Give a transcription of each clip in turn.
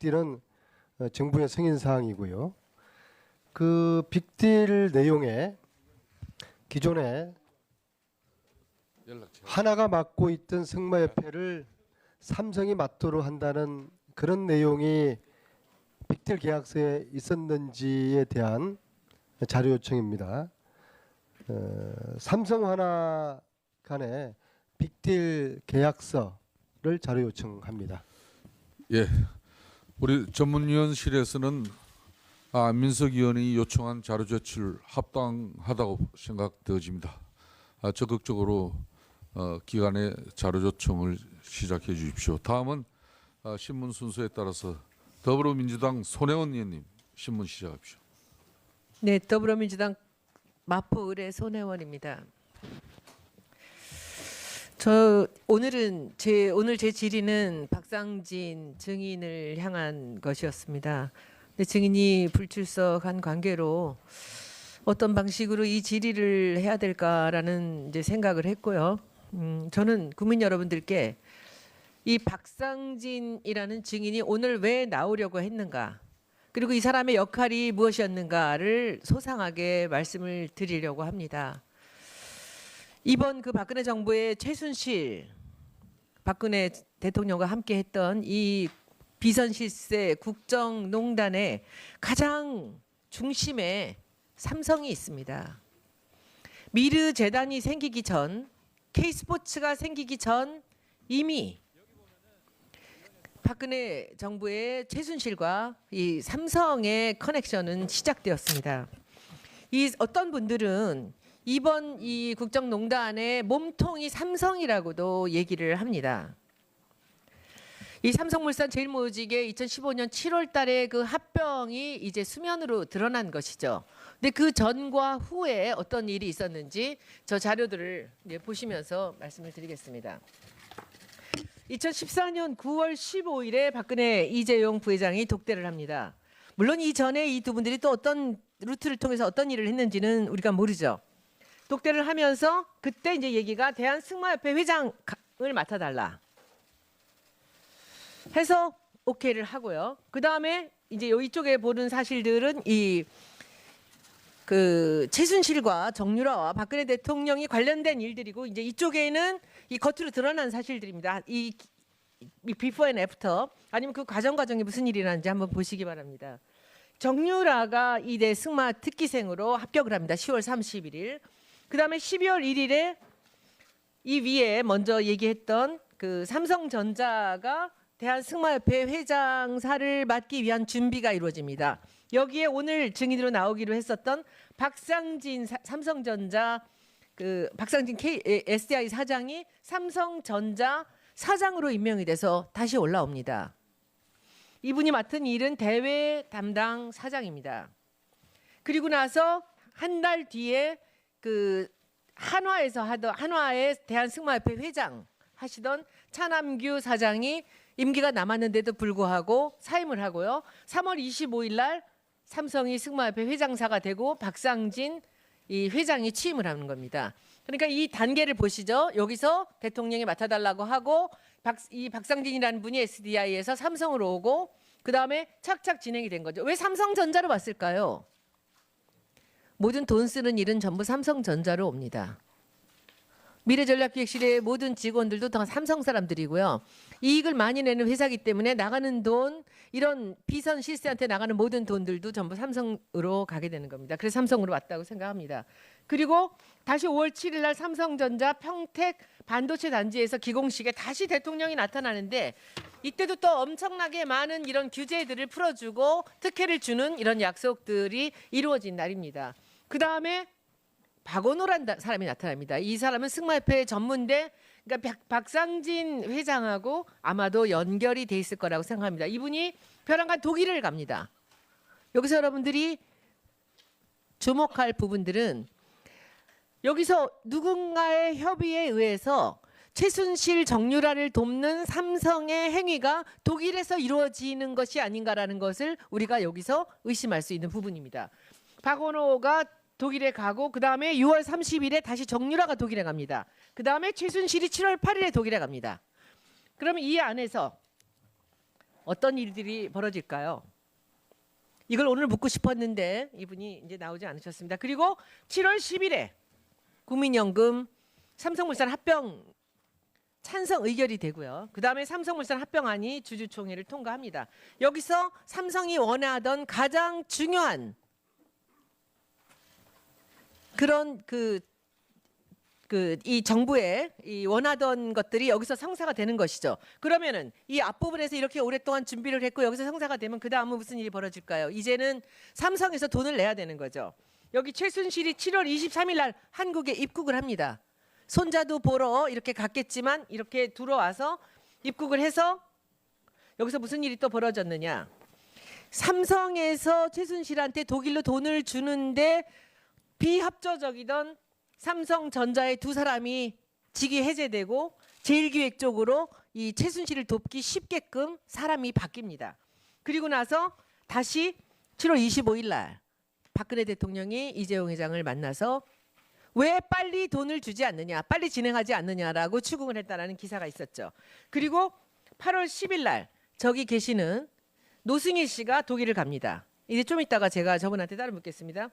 빅딜은 정부의 승인 사항이고요. 그 빅딜 내용에 기존에 하나가 맡고 있던 승마협회를 삼성이 맡도록 한다는 그런 내용이 빅딜 계약서에 있었는지에 대한 자료 요청입니다. 삼성 하나 간의 빅딜 계약서를 자료 요청합니다. 예, 우리 전문위원실에서는 안민석 의원이 요청한 자료 제출 합당하다고 생각되어집니다. 적극적으로 기관의 자료 요청을 시작해 주십시오. 다음은 신문 순서에 따라서 더불어민주당 손혜원 의원님 신문 시작합시오. 네, 더불어민주당 마포 의뢰 손혜원입니다. 오늘 제 질의는 박상진 증인을 향한 것이었습니다. 근데 증인이 불출석한 관계로 어떤 방식으로 이 질의를 해야 될까라는 이제 생각을 했고요. 저는 국민 여러분들께 이 박상진이라는 증인이 오늘 왜 나오려고 했는가, 그리고 이 사람의 역할이 무엇이었는가를 소상하게 말씀을 드리려고 합니다. 이번 그 박근혜 정부의 최순실 박근혜 대통령과 함께 했던 이 비선실세 국정농단의 가장 중심에 삼성이 있습니다. 미르재단이 생기기 전, K스포츠가 생기기 전 이미 박근혜 정부의 최순실과 이 삼성의 커넥션은 시작되었습니다. 이 어떤 분들은 이번 이 국정농단의 몸통이 삼성이라고도 얘기를 합니다. 이 삼성물산 제일모직의 2015년 7월 달에 그 합병이 이제 수면으로 드러난 것이죠. 근데 그 전과 후에 어떤 일이 있었는지 저 자료들을 이제 보시면서 말씀을 드리겠습니다. 2014년 9월 15일에 박근혜 이재용 부회장이 독대를 합니다. 물론 이전에 이 두 분들이 또 어떤 루트를 통해서 어떤 일을 했는지는 우리가 모르죠. 독대를 하면서 그때 이제 얘기가 대한승마협회 회장을 맡아달라 해서 오케이를 하고요. 그 다음에 이제 이쪽에 보는 사실들은 이 그 최순실과 정유라와 박근혜 대통령이 관련된 일들이고, 이제 이쪽에는 이 겉으로 드러난 사실들입니다. 이 비포 앤 애프터, 아니면 그 과정이 무슨 일이 일어났는지 한번 보시기 바랍니다. 정유라가 이대 승마 특기생으로 합격을 합니다. 10월 31일. 그 다음에 12월 1일에 이 위에 먼저 얘기했던 그 삼성전자가 대한승마협회 회장사를 맡기 위한 준비가 이루어집니다. 여기에 오늘 증인으로 나오기로 했었던 박상진 삼성전자 박상진 SDI 사장이 삼성전자 사장으로 임명이 돼서 다시 올라옵니다. 이분이 맡은 일은 대외 담당 사장입니다. 그리고 나서 한 달 뒤에 그 한화의 대한승마협회 회장 하시던 차남규 사장이 임기가 남았는데도 불구하고 사임을 하고요. 3월 25일 날 삼성이 승마협회 회장사가 되고 박상진 이 회장이 취임을 하는 겁니다. 그러니까 이 단계를 보시죠. 여기서 대통령이 맡아달라고 하고 이 박상진이라는 분이 SDI에서 삼성으로 오고, 그 다음에 착착 진행이 된 거죠. 왜 삼성전자로 왔을까요? 모든 돈 쓰는 일은 전부 삼성전자로 옵니다. 미래전략기획실의 모든 직원들도 다 삼성 사람들이고요. 이익을 많이 내는 회사이기 때문에 나가는 돈, 이런 비선 실세한테 나가는 모든 돈들도 전부 삼성으로 가게 되는 겁니다. 그래서 삼성으로 왔다고 생각합니다. 그리고 다시 5월 7일 날 삼성전자 평택 반도체 단지에서 기공식에 다시 대통령이 나타나는데, 이때도 또 엄청나게 많은 이런 규제들을 풀어주고 특혜를 주는 이런 약속들이 이루어진 날입니다. 그 다음에 박원호라는 사람이 나타납니다. 이 사람은 승마협회 전문대, 그러니까 박상진 회장하고 아마도 연결이 돼 있을 거라고 생각합니다. 이분이 벼랑간 독일을 갑니다. 여기서 여러분들이 주목할 부분들은, 여기서 누군가의 협의에 의해서 최순실 정유라를 돕는 삼성의 행위가 독일에서 이루어지는 것이 아닌가라는 것을 우리가 여기서 의심할 수 있는 부분입니다. 박원호가 독일에 가고, 그 다음에 6월 30일에 다시 정유라가 독일에 갑니다. 그 다음에 최순실이 7월 8일에 독일에 갑니다. 그러면 이 안에서 어떤 일들이 벌어질까요? 이걸 오늘 묻고 싶었는데 이분이 이제 나오지 않으셨습니다. 그리고 7월 10일에 국민연금 삼성물산 합병 찬성 의결이 되고요. 그다음에 삼성물산 합병안이 주주총회를 통과합니다. 여기서 삼성이 원하던 가장 중요한 그런 이 정부의 이 원하던 것들이 여기서 성사가 되는 것이죠. 그러면은 이 앞부분에서 이렇게 오랫동안 준비를 했고 여기서 성사가 되면 그 다음은 무슨 일이 벌어질까요? 이제는 삼성에서 돈을 내야 되는 거죠. 여기 최순실이 7월 23일 날 한국에 입국을 합니다. 손자도 보러 이렇게 갔겠지만 이렇게 들어와서 입국을 해서 여기서 무슨 일이 또 벌어졌느냐? 삼성에서 최순실한테 독일로 돈을 주는데 비합조적이던 삼성전자의 두 사람이 직위 해제되고 제1기획 쪽으로 이 최순실을 돕기 쉽게끔 사람이 바뀝니다. 그리고 나서 다시 7월 25일 날 박근혜 대통령이 이재용 회장을 만나서 왜 빨리 돈을 주지 않느냐, 빨리 진행하지 않느냐라고 추궁을 했다라는 기사가 있었죠. 그리고 8월 10일 날 저기 계시는 노승일 씨가 독일을 갑니다. 이제 좀 이따가 제가 저분한테 따로 묻겠습니다.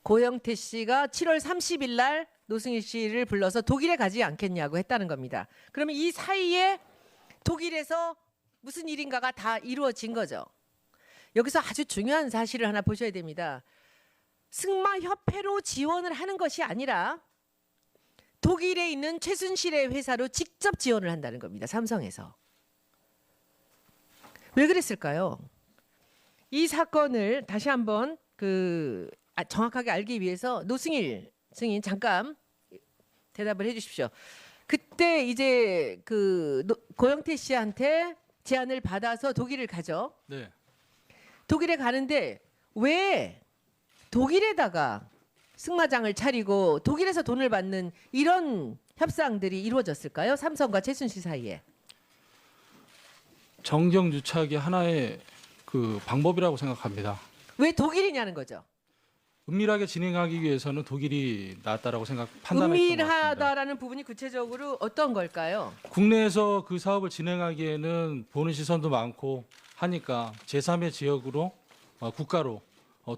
고영태 씨가 7월 30일 날 노승일 씨를 불러서 독일에 가지 않겠냐고 했다는 겁니다. 그러면 이 사이에 독일에서 무슨 일인가가 다 이루어진 거죠. 여기서 아주 중요한 사실을 하나 보셔야 됩니다. 승마협회로 지원을 하는 것이 아니라 독일에 있는 최순실의 회사로 직접 지원을 한다는 겁니다. 삼성에서. 왜 그랬을까요? 이 사건을 다시 한번 정확하게 알기 위해서 노승일 증인 잠깐 대답을 해주십시오. 그때 이제 고영태 씨한테 제안을 받아서 독일을 가죠. 네. 독일에 가는데 왜 독일에다가 승마장을 차리고 독일에서 돈을 받는 이런 협상들이 이루어졌을까요? 삼성과 최순실 사이에. 정경유착이 하나의 그 방법이라고 생각합니다. 왜 독일이냐는 거죠. 은밀하게 진행하기 위해서는 독일이 낫다라고 판단했던 것 같습니다. 은밀하다라는 부분이 구체적으로 어떤 걸까요? 국내에서 그 사업을 진행하기에는 보는 시선도 많고 하니까 제3의 지역으로 국가로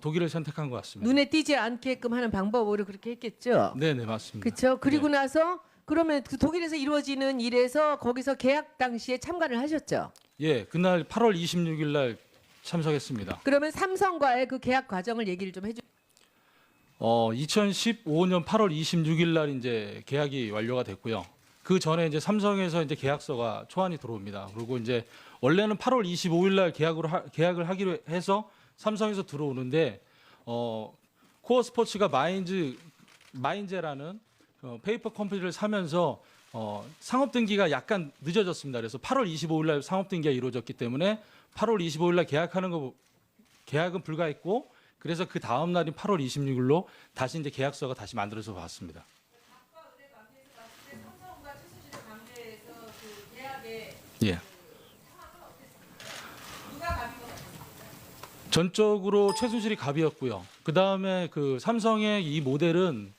독일을 선택한 것 같습니다. 눈에 띄지 않게끔 하는 방법으로 그렇게 했겠죠. 네, 맞습니다. 그렇죠. 그리고 네. 나서 그러면 그 독일에서 이루어지는 일에서 거기서 계약 당시에 참가를 하셨죠. 예, 그날 8월 26일 날 참석했습니다. 그러면 삼성과의 그 계약 과정을 얘기를 좀 해주. 2015년 8월 26일 날 이제 계약이 완료가 됐고요. 그 전에 이제 삼성에서 이제 계약서가 초안이 들어옵니다. 그리고 이제 원래는 8월 25일 날 계약을 하기로 해서 삼성에서 들어오는데 코어 스포츠가 마인제라는 페이퍼 컴퍼니를 사면서 상업 등기가 약간 늦어졌습니다. 그래서 8월 25일 날 상업 등기가 이루어졌기 때문에 8월 25일 날 계약은 불가했고 그래서 그 다음 날인 8월 26일로 다시 이제 계약서가 다시 만들어서 왔습니다. 예. 전적으로 최순실이 갑이었고요. 그 다음에 그 삼성의 이 모델은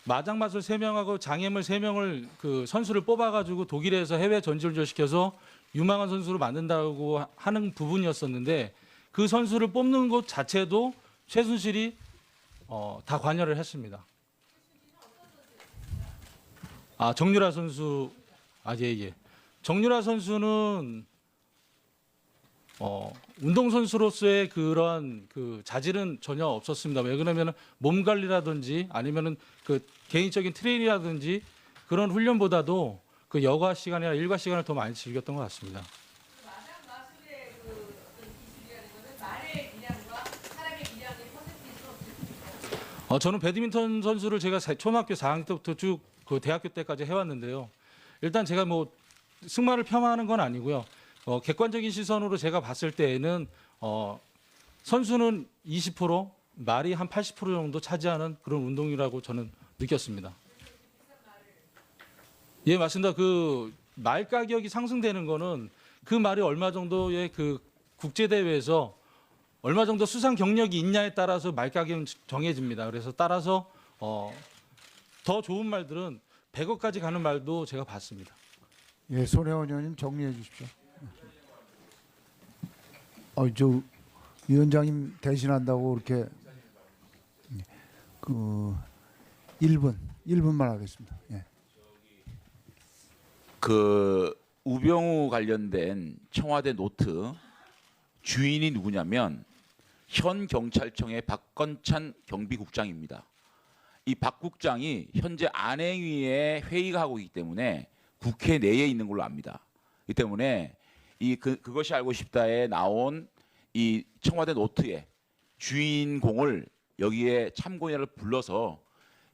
마장마술 3명하고 장애물 3명을 그 선수를 뽑아가지고 독일에서 해외 전지훈련 시켜서 유망한 선수로 만든다고 하는 부분이었었는데 그 선수를 뽑는 것 자체도 최순실이 다 관여를 했습니다. 정유라 선수, 예. 정유라 선수는 운동선수로서의 그런 그 자질은 전혀 없었습니다. 왜 그러냐면 몸 관리라든지 아니면은 그 개인적인 트레이닝이라든지 그런 훈련보다도 그 여가 시간이나 일과 시간을 더 많이 즐겼던 것 같습니다. 마술의 그 어떤 기술이라는 거는 말의 기량과 사람의 기량의 퍼센티지로 저는 배드민턴 선수를 제가 초등학교 4학년 때부터 쭉 그 대학교 때까지 해왔는데요. 일단 제가 뭐 승마를 폄하하는 건 아니고요. 객관적인 시선으로 제가 봤을 때에는 선수는 20%, 말이 한 80% 정도 차지하는 그런 운동이라고 저는 느꼈습니다. 예, 맞습니다. 그 말 가격이 상승되는 거는 그 말이 얼마 정도의 그 국제 대회에서 얼마 정도 수상 경력이 있냐에 따라서 말 가격은 정해집니다. 그래서 따라서 더 좋은 말들은 100억까지 가는 말도 제가 봤습니다. 예, 손혜원 의원님 정리해 주십시오. 저 위원장님 대신한다고 이렇게 그 1분만 하겠습니다. 예. 그 우병우 관련된 청와대 노트 주인이 누구냐면 현 경찰청의 박건찬 경비국장입니다. 이 박 국장이 현재 안행위에 회의가 하고 있기 때문에 국회 내에 있는 걸로 압니다. 이 때문에 그것이 알고 싶다에 나온 이 청와대 노트의 주인공을 여기에 참고인을 불러서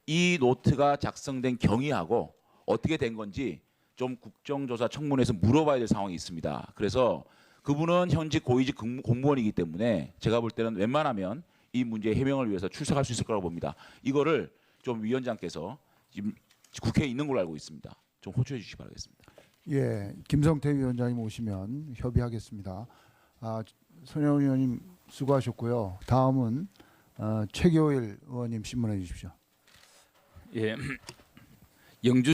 이 노트가 작성된 경위하고 어떻게 된 건지 좀 국정조사 청문회에서 물어봐야 될 상황이 있습니다. 그래서 그분은 현직 고위직 공무원이기 때문에 제가 볼 때는 웬만하면 이 문제의 해명을 위해서 출석할 수 있을 거라고 봅니다. 이거를 좀 위원장께서 지금 국회에 있는 걸로 알고 있습니다. 좀 호소해 주시기 바라겠습니다. 예, 김성태 위원장님 오시면 협의하겠습니다. 손혜원 의원님 수고하셨고요. 다음은 최교일 의원님 신문해 주십시오. 예, 영주